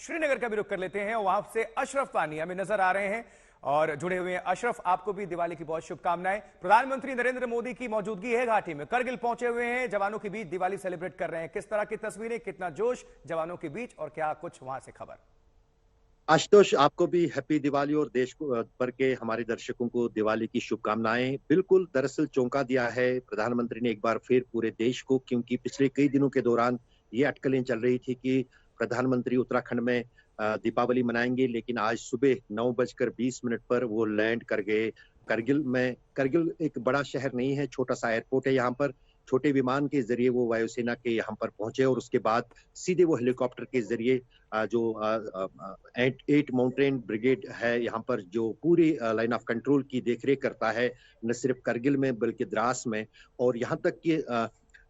श्रीनगर का भी रुख कर लेते हैं। वहां से अशरफ पानी हमें नजर आ रहे हैं और जुड़े हुए हैं। अशरफ, आपको भी दिवाली की बहुत शुभकामनाएं। प्रधानमंत्री नरेंद्र मोदी की मौजूदगी है घाटी में, करगिल पहुंचे हुए हैं, जवानों के बीच दिवाली सेलिब्रेट कर रहे हैं। किस तरह की तस्वीरें, कितना जोश जवानों के बीच और क्या कुछ वहां से खबर? आशुतोष, आपको भी हैप्पी दिवाली और देश को भर के हमारे दर्शकों को दिवाली की शुभकामनाएं। बिल्कुल, दरअसल चौंका दिया है प्रधानमंत्री ने एक बार फिर पूरे देश को, क्योंकि पिछले कई दिनों के दौरान ये अटकलें चल रही थी कि प्रधानमंत्री उत्तराखंड में दीपावली मनाएंगे, लेकिन आज सुबह 9:20 पर वो लैंड कर गए करगिल में। करगिल एक बड़ा शहर नहीं है, छोटा सा एयरपोर्ट है यहाँ पर। छोटे विमान के जरिए वो वायुसेना के यहाँ पर पहुंचे और उसके बाद सीधे वो हेलीकॉप्टर के जरिए जो 8 माउंटेन ब्रिगेड है यहाँ पर, जो पूरी लाइन ऑफ कंट्रोल की देखरेख करता है, न सिर्फ करगिल में बल्कि द्रास में। और यहाँ तक कि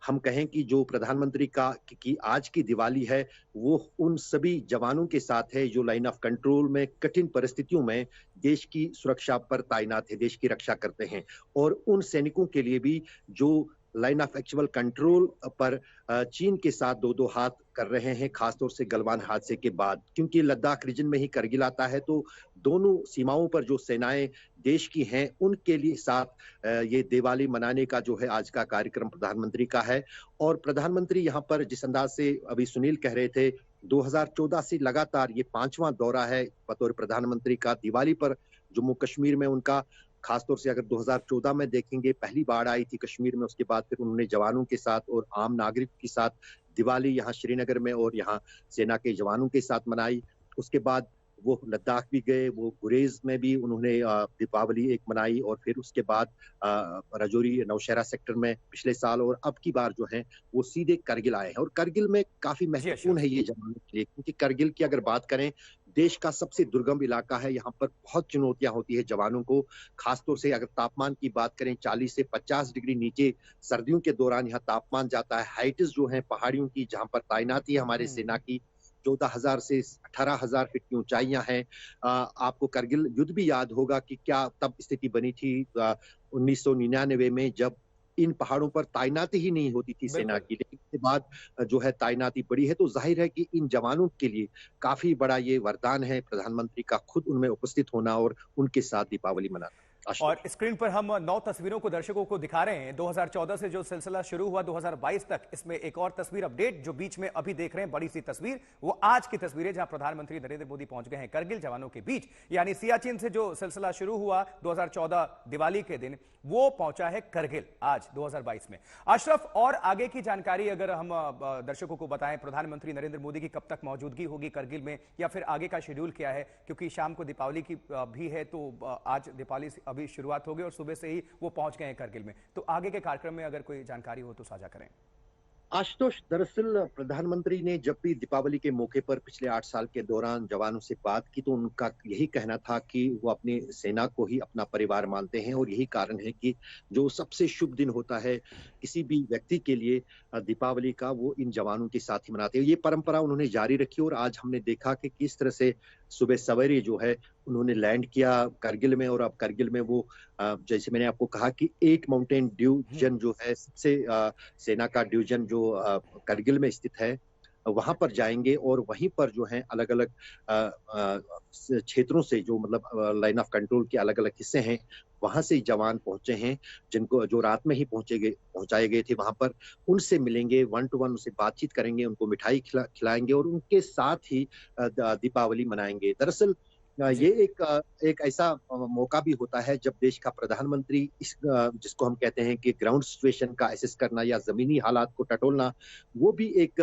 हम कहें कि जो प्रधानमंत्री का की आज की दिवाली है, वो उन सभी जवानों के साथ है जो लाइन ऑफ कंट्रोल में कठिन परिस्थितियों में देश की सुरक्षा पर तैनात है, देश की रक्षा करते हैं। और उन सैनिकों के लिए भी जो लाइन ऑफ एक्चुअल कंट्रोल पर चीन के साथ दो दो हाथ कर रहे हैं, खासतौर से गलवान हादसे के बाद, क्योंकि लद्दाख रीजन में ही करगिल आता है। तो दोनों सीमाओं पर जो सेनाएं देश की हैं, उनके लिए साथ ये दिवाली मनाने का जो है आज का कार्यक्रम प्रधानमंत्री का है। और प्रधानमंत्री यहाँ पर जिस अंदाज से अभी सुनील कह रहे थे, 2014 से लगातार ये 5वां दौरा है बतौर प्रधानमंत्री का। दिवाली पर जम्मू कश्मीर में उनका, खासतौर से अगर 2014 में देखेंगे, पहली बाढ़ आई थी कश्मीर में, उसके बाद फिर उन्होंने जवानों के साथ और आम नागरिक के साथ दिवाली यहाँ श्रीनगर में और यहाँ सेना के जवानों के साथ मनाई। उसके बाद वो लद्दाख भी गए, वो गुरेज में भी उन्होंने दीपावली एक मनाई, और फिर उसके बाद राजौरी नौशहरा सेक्टर में पिछले साल, और अब की बार जो है वो सीधे करगिल आए हैं। और करगिल में काफी महत्वपूर्ण है ये जवानों के लिए, क्योंकि करगिल की अगर बात करें, देश का सबसे दुर्गम इलाका है। यहाँ पर बहुत चुनौतियां होती है जवानों को, खासतौर से अगर तापमान की बात करें, 40 से 50 डिग्री नीचे सर्दियों के दौरान यहाँ तापमान जाता है। हाइट्स जो है पहाड़ियों की, जहाँ पर तैनाती है हमारे सेना की, 14,000 से 18,000 फीट की ऊंचाइयां हैं। आपको करगिल युद्ध भी याद होगा कि क्या तब स्थिति बनी थी 1999 में, जब इन पहाड़ों पर तैनाती ही नहीं होती थी सेना की। लेकिन इसके बाद जो है तैनाती बढ़ी है, तो जाहिर है कि इन जवानों के लिए काफी बड़ा ये वरदान है प्रधानमंत्री का खुद उनमें उपस्थित होना और उनके साथ दीपावली मनाना। और स्क्रीन पर हम 9 तस्वीरों को दर्शकों को दिखा रहे हैं। 2014 से जो सिलसिला शुरू हुआ 2022 तक, इसमें एक और तस्वीर अपडेट जो बीच में अभी देख रहे हैं, बड़ी सी तस्वीर, वो आज की तस्वीर है जहां प्रधानमंत्री नरेंद्र मोदी पहुंच गए हैं करगिल जवानों के बीच। यानी सियाचिन से जो सिलसिला शुरू हुआ 2014 दिवाली के दिन, वो पहुंचा है करगिल आज 2022 में। अशरफ, और आगे की जानकारी अगर हम दर्शकों को बताएं, प्रधानमंत्री नरेंद्र मोदी की कब तक मौजूदगी होगी करगिल में, या फिर आगे का शेड्यूल क्या है? क्योंकि शाम को दीपावली की भी है, तो आज दीपावली अभी शुरुआत हो गई और सुबह से ही वो पहुंच गए हैं करगिल में। तो आगे के कार्यक्रम में अगर कोई जानकारी हो तो साझा करें। आशुतोष, दरअसल प्रधानमंत्री ने जब भी दीपावली के मौके पर पिछले 8 साल के दौरान जवानों से बात की, तो उनका यही कहना था कि वो अपनी सेना को ही अपना परिवार मानते हैं। और यही कारण है कि जो सबसे शुभ दिन होता है किसी भी व्यक्ति के लिए दीपावली का, वो इन जवानों के साथ ही मनाते हैं। ये परंपरा उन्होंने जारी रखी और आज हमने देखा कि किस तरह से सुबह सवेरे जो है उन्होंने लैंड किया करगिल में। और अब करगिल में वो जैसे मैंने आपको कहा कि 8 माउंटेन डिवीजन जो है, सबसे सेना का डिवीजन जो करगिल में स्थित है, वहां पर जाएंगे। और वहीं पर जो है अलग अलग क्षेत्रों से, जो मतलब लाइन ऑफ कंट्रोल के अलग अलग हिस्से हैं, वहां से जवान पहुंचे हैं, जिनको जो रात में ही पहुंचाए गए थे वहां पर। उनसे मिलेंगे, 1 to 1 उनसे बातचीत करेंगे, उनको मिठाई खिलाएंगे और उनके साथ ही दीपावली मनाएंगे। दरअसल ये एक ऐसा मौका भी होता है जब देश का प्रधानमंत्री इस जिसको हम कहते हैं कि ग्राउंड सिचुएशन का एसेस करना या जमीनी हालात को टटोलना, वो भी एक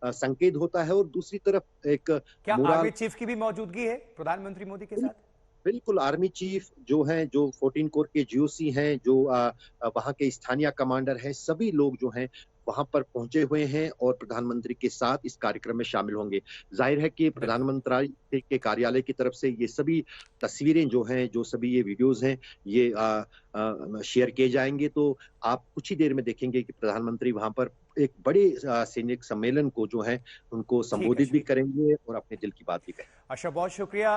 संकेत होता है। और दूसरी तरफ एक क्या आर्मी चीफ की भी मौजूदगी है प्रधानमंत्री मोदी के साथ? बिल्कुल, आर्मी चीफ जो हैं, जो 14 कोर के जीओसी हैं, जो वहाँ के स्थानीय कमांडर हैं, सभी लोग जो हैं वहां पर पहुंचे हुए हैं और प्रधानमंत्री के साथ इस कार्यक्रम में शामिल होंगे। जाहिर है कि प्रधानमंत्री के कार्यालय की तरफ से ये सभी तस्वीरें जो हैं, जो सभी ये वीडियोस हैं, ये शेयर किए जाएंगे। तो आप कुछ ही देर में देखेंगे कि प्रधानमंत्री वहां पर एक बड़े सैनिक सम्मेलन को जो है उनको संबोधित भी करेंगे और अपने दिल की बात भी करेंगे। अच्छा, बहुत शुक्रिया।